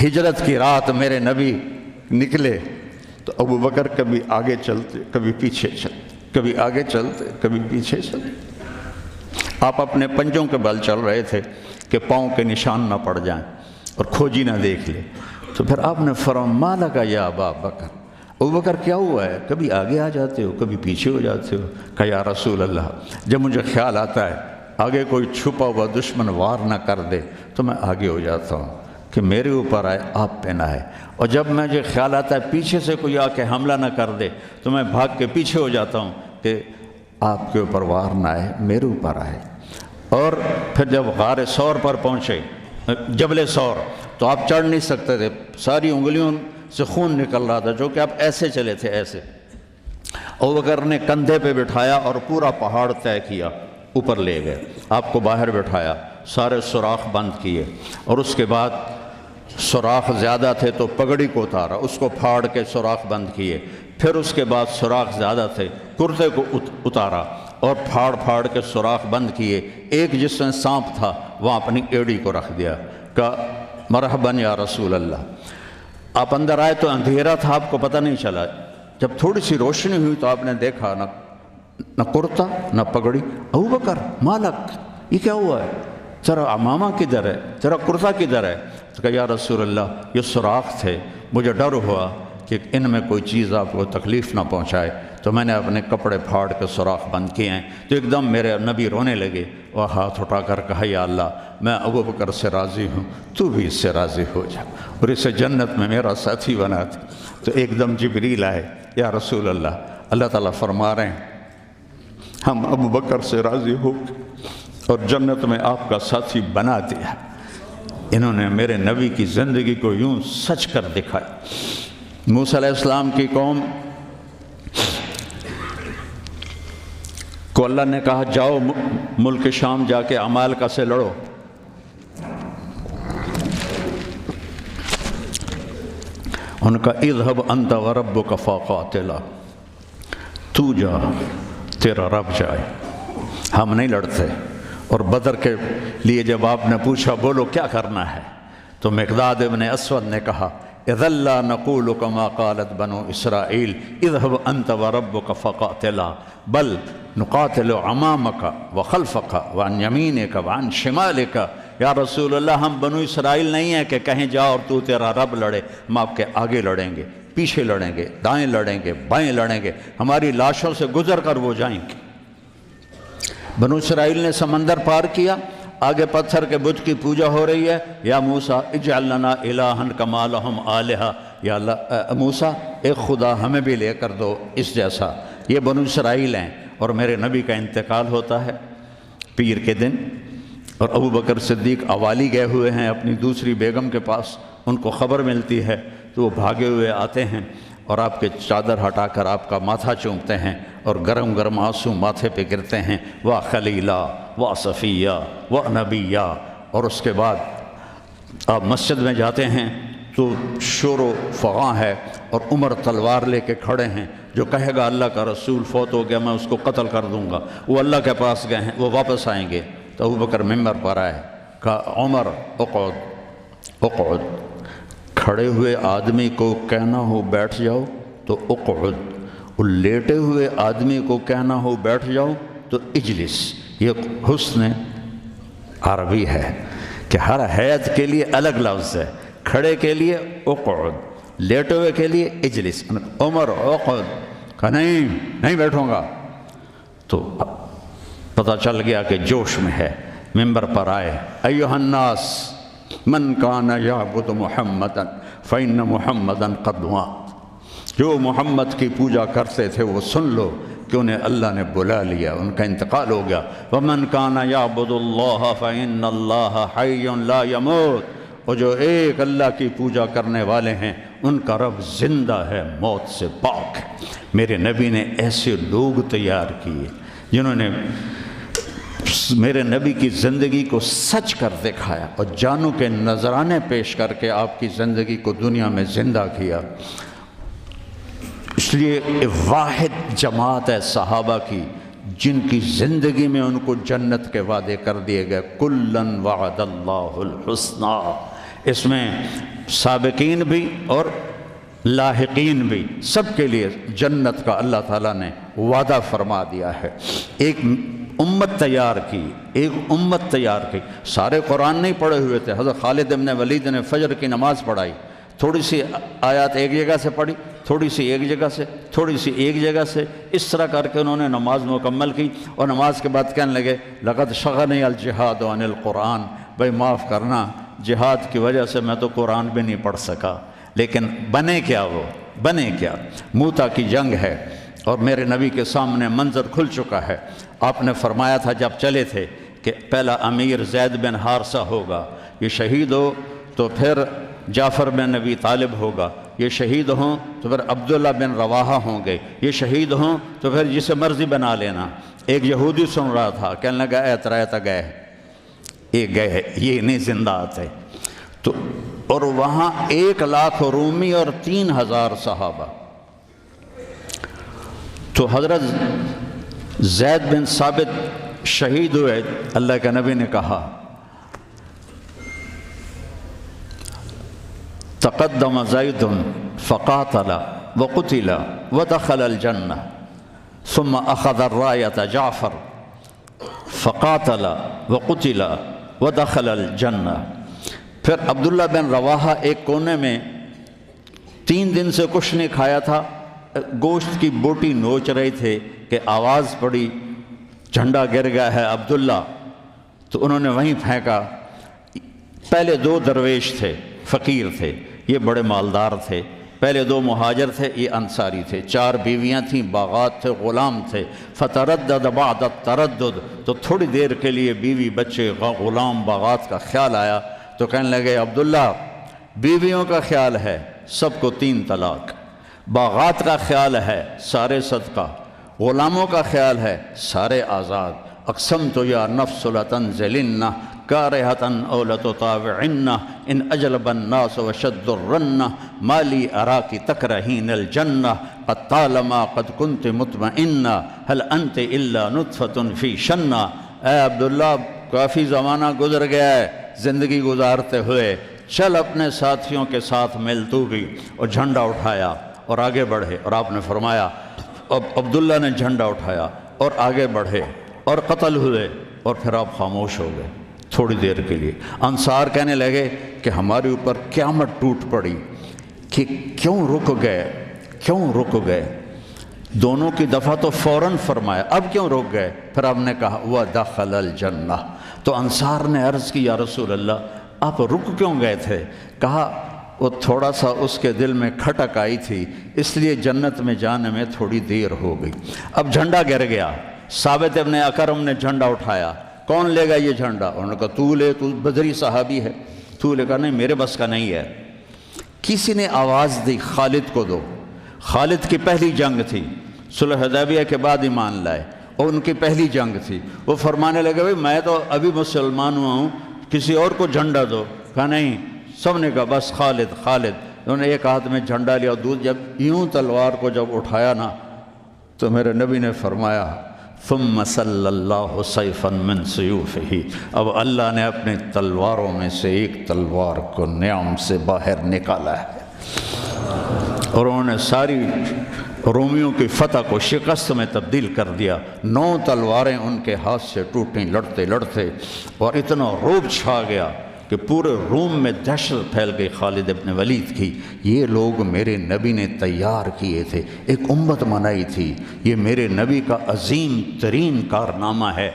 ہجرت کی رات میرے نبی نکلے تو ابو بکر کبھی آگے چلتے کبھی پیچھے چلتے، کبھی آگے چلتے کبھی پیچھے چلتے۔ آپ اپنے پنجوں کے بل چل رہے تھے کہ پاؤں کے نشان نہ پڑ جائیں اور کھوجی نہ دیکھ لے، تو پھر آپ نے فرمایا ما لکا یا ابا بکر، ابو بکر کیا ہوا ہے؟ کبھی آگے آ جاتے ہو کبھی پیچھے ہو جاتے ہو۔ کہا یا رسول اللہ، جب مجھے خیال آتا ہے آگے کوئی چھپا ہوا دشمن وار نہ کر دے تو میں آگے ہو جاتا ہوں کہ میرے اوپر آئے، آپ پہ نہ آئے، اور جب مجھے خیال آتا ہے پیچھے سے کوئی آ کے حملہ نہ کر دے تو میں بھاگ کے پیچھے ہو جاتا ہوں کہ آپ کے اوپر وار نہ آئے، میرے اوپر آئے۔ اور پھر جب غار ثور پر پہنچے، جبل ثور، تو آپ چڑھ نہیں سکتے تھے، ساری انگلیوں سے خون نکل رہا تھا، جو کہ آپ ایسے چلے تھے ایسے۔ ابوبکر نے کندھے پہ بٹھایا اور پورا پہاڑ طے کیا، اوپر لے گئے، آپ کو باہر بٹھایا، سارے سوراخ بند کیے، اور اس کے بعد سوراخ زیادہ تھے تو پگڑی کو اتارا، اس کو پھاڑ کے سوراخ بند کیے، پھر اس کے بعد سوراخ زیادہ تھے، کرتے کو اتارا اور پھاڑ پھاڑ کے سوراخ بند کیے، ایک جس میں سانپ تھا وہاں اپنی ایڑی کو رکھ دیا، کہا مرحباً یا رسول اللہ۔ آپ اندر آئے تو اندھیرا تھا، آپ کو پتہ نہیں چلا، جب تھوڑی سی روشنی ہوئی تو آپ نے دیکھا نہ کرتا نہ پگڑی۔ ابو بکر مالک، یہ کیا ہوا ہے؟ ذرا عمامہ کدھر ہے، ذرا کرتا کدھر ہے؟ تو کہا یا رسول اللہ یہ سوراخ تھے، مجھے ڈر ہوا کہ ان میں کوئی چیز آپ کو تکلیف نہ پہنچائے تو میں نے اپنے کپڑے پھاڑ کے سوراخ بند کیے ہیں۔ تو ایک دم میرے نبی رونے لگے اور ہاتھ اٹھا کر کہا یا اللہ میں ابو بکر سے راضی ہوں، تو بھی اس سے راضی ہو جا اور اسے جنت میں میرا ساتھی بنا دے۔ تو ایک دم جبریل آئے، یا رسول اللہ، اللہ تعالیٰ فرما رہے ہیں ہم ابو بکر سے راضی ہو اور جنت میں آپ کا ساتھی بنا دیا۔ انہوں نے میرے نبی کی زندگی کو یوں سچ کر دکھایا۔ موسیٰ علیہ السلام کی قوم کو اللہ نے کہا جاؤ ملک شام جا کے عمالقہ سے لڑو، ان کا اذهب انت وربک فقاتلا، تو جا تیرا رب جائے، ہم نہیں لڑتے۔ اور بدر کے لیے جب آپ نے پوچھا بولو کیا کرنا ہے، تو مقداد ابن اسود نے کہا اذا لا نقول كما قالت بنو اسرائیل اذهب انت وربك فقاتلا بل نقاتل امامك وخلفك وعن يمينك وعن شمالك۔ یا رسول اللہ ہم بنو اسرائیل نہیں ہیں کہ کہیں جا اور تو تیرا رب لڑے، ہم آپ کے آگے لڑیں گے، پیچھے لڑیں گے، دائیں لڑیں گے، بائیں لڑیں گے، ہماری لاشوں سے گزر کر وہ جائیں گے۔ بنو اسرائیل نے سمندر پار کیا، آگے پتھر کے بت کی پوجا ہو رہی ہے، یا موسیٰ اجعل لنا الہا کما لہم آلہہ، یا اللہ موسیٰ ایک خدا ہمیں بھی لے کر دو اس جیسا۔ یہ بنو اسرائیل ہیں، اور میرے نبی کا انتقال ہوتا ہے پیر کے دن، اور ابو بکر صدیق اوالی گئے ہوئے ہیں اپنی دوسری بیگم کے پاس، ان کو خبر ملتی ہے تو وہ بھاگے ہوئے آتے ہیں اور آپ کے چادر ہٹا کر آپ کا ماتھا چومتے ہیں اور گرم گرم آنسو ماتھے پہ گرتے ہیں، وا خلیلا وا صفیہ وا نبیہ۔ اور اس کے بعد آپ مسجد میں جاتے ہیں تو شور و فغاں ہے، اور عمر تلوار لے کے کھڑے ہیں، جو کہے گا اللہ کا رسول فوت ہو گیا میں اس کو قتل کر دوں گا، وہ اللہ کے پاس گئے ہیں، وہ واپس آئیں گے۔ تو ابو بکر ممبر پر آئے، کہا عمر اقعد اقعد، کھڑے ہوئے آدمی کو کہنا ہو بیٹھ جاؤ تو اقعد، اور لیٹے ہوئے آدمی کو کہنا ہو بیٹھ جاؤ تو اجلس۔ یہ حسن عربی ہے کہ ہر حیت کے لیے الگ لفظ ہے، کھڑے کے لیے اقعد، لیٹے ہوئے کے لیے اجلس۔ عمر اقعد، کہا نہیں بیٹھوں گا۔ تو پتہ چل گیا کہ جوش میں ہے، ممبر پر آئے، ایھا الناس من کان یعبد محمدا فإن محمدا قد مات، جو محمد کی پوجا کرتے تھے وہ سن لو کہ انہیں اللہ نے بلا لیا، ان کا انتقال ہو گیا۔ ومن کان یعبد اللہ فإن اللہ حی لا یموت، اور جو ایک اللہ کی پوجا کرنے والے ہیں ان کا رب زندہ ہے، موت سے پاک ہے۔ میرے نبی نے ایسے لوگ تیار کیے جنہوں نے میرے نبی کی زندگی کو سچ کر دکھایا اور جانوں کے نذرانے پیش کر کے آپ کی زندگی کو دنیا میں زندہ کیا۔ اس لیے واحد جماعت ہے صحابہ کی جن کی زندگی میں ان کو جنت کے وعدے کر دیے گئے، کلن وعد اللہ الحسنی، اس میں سابقین بھی اور لاحقین بھی سب کے لیے جنت کا اللہ تعالیٰ نے وعدہ فرما دیا ہے۔ ایک امت تیار کی، ایک امت تیار کی۔ سارے قرآن نہیں پڑھے ہوئے تھے، حضرت خالد بن ولید نے فجر کی نماز پڑھائی، تھوڑی سی آیات ایک جگہ سے پڑھی، تھوڑی سی ایک جگہ سے، تھوڑی سی ایک جگہ سے، اس طرح کر کے انہوں نے نماز مکمل کی، اور نماز کے بعد کہنے لگے لقد شغلنی الجہاد عن القرآن، بھائی معاف کرنا، جہاد کی وجہ سے میں تو قرآن بھی نہیں پڑھ سکا۔ لیکن بنے کیا، وہ بنے کیا؟ موتا کی جنگ ہے اور میرے نبی کے سامنے منظر کھل چکا ہے۔ آپ نے فرمایا تھا جب چلے تھے کہ پہلا امیر زید بن حارثہ ہوگا، یہ شہید ہو تو پھر جعفر بن نبی طالب ہوگا، یہ شہید ہوں تو پھر عبداللہ بن رواحہ ہوں گے، یہ شہید ہوں تو پھر جسے مرضی بنا لینا۔ ایک یہودی سن رہا تھا، کہنے لگا اے ترایت گئے، یہ گئے، یہ نہیں زندہ آتے۔ تو اور وہاں 1,00,000 رومی اور 3,000 صحابہ۔ تو حضرت زید بن ثابت شہید ہوئے، اللہ کے نبی نے کہا تقدم زید فقاتل وقتل ودخل الجنہ ثم اخذ الرایۃ جعفر فقاتل وقتل ودخل الجنہ۔ پھر عبداللہ بن رواحہ ایک کونے میں 3 دن سے کچھ نہیں کھایا تھا، گوشت کی بوٹی نوچ رہے تھے کہ آواز پڑی جھنڈا گر گیا ہے عبداللہ، تو انہوں نے وہیں پھینکا۔ پہلے 2 درویش تھے، فقیر تھے، یہ بڑے مالدار تھے۔ پہلے 2 مہاجر تھے، یہ انصاری تھے۔ 4 بیویاں تھیں، باغات تھے، غلام تھے۔ فتردد بعد التردد، تو تھوڑی دیر کے لیے بیوی بچے غلام باغات کا خیال آیا، تو کہنے لگے عبداللہ بیویوں کا خیال ہے سب کو 3 طلاق، باغات کا خیال ہے سارے صدقہ، غلاموں کا خیال ہے سارے آزاد۔ اقسمت یا نفس لتنزلن کارہتن او لتطاوعن ان اجلب الناس وشد الرن ما لی اراکی تکرہین الجنہ قد طالما قد کنت مطمئنہ هل انت الا نطفۃ فی شنہ۔ اے عبداللہ کافی زمانہ گزر گیا ہے زندگی گزارتے ہوئے، چل اپنے ساتھیوں کے ساتھ مل تو بھی۔ اور جھنڈا اٹھایا اور آگے بڑھے، اور آپ نے فرمایا اب عبداللہ نے جھنڈا اٹھایا اور آگے بڑھے اور قتل ہوئے، اور پھر آپ خاموش ہو گئے تھوڑی دیر کے لیے۔ انصار کہنے لگے کہ ہمارے اوپر قیامت ٹوٹ پڑی کہ کیوں رک گئے۔ دونوں کی دفعہ تو فوراً فرمایا، اب کیوں رک گئے؟ پھر آپ نے کہا وَدَخَلَ الْجَنَّةَ۔ تو انصار نے عرض کی یا رسول اللہ آپ رک کیوں گئے تھے؟ کہا وہ تھوڑا سا اس کے دل میں کھٹک آئی تھی، اس لیے جنت میں جانے میں تھوڑی دیر ہو گئی۔ اب جھنڈا گر گیا، ثابت ابن اکرم نے جھنڈا اٹھایا، کون لے گا یہ جھنڈا؟ انہوں نے کہا تو لے، تو بدری صحابی ہے۔ تو لے کہا نہیں میرے بس کا نہیں ہے۔ کسی نے آواز دی خالد کو دو۔ خالد کی پہلی جنگ تھی، صلح حدیبیہ کے بعد ایمان لائے، اور ان کی پہلی جنگ تھی۔ وہ فرمانے لگے بھائی میں تو ابھی مسلمان ہوا ہوں، کسی اور کو جھنڈا دو۔ کہا نہیں، سب نے کہا بس خالد۔ انہوں نے ایک ہاتھ میں جھنڈا لیا، اور جب یوں تلوار کو جب اٹھایا نا، تو میرے نبی نے فرمایا ثم صلی اللہ سیفا من سیوفہ، اب اللہ نے اپنی تلواروں میں سے ایک تلوار کو نیام سے باہر نکالا ہے، اور انہوں نے ساری رومیوں کی فتح کو شکست میں تبدیل کر دیا۔ 9 تلواریں ان کے ہاتھ سے ٹوٹیں لڑتے لڑتے، اور اتنا روب چھا گیا کہ پورے روم میں دہشت پھیل گئی خالد ابن ولید کی۔ یہ لوگ میرے نبی نے تیار کیے تھے، ایک امت بنائی تھی، یہ میرے نبی کا عظیم ترین کارنامہ ہے،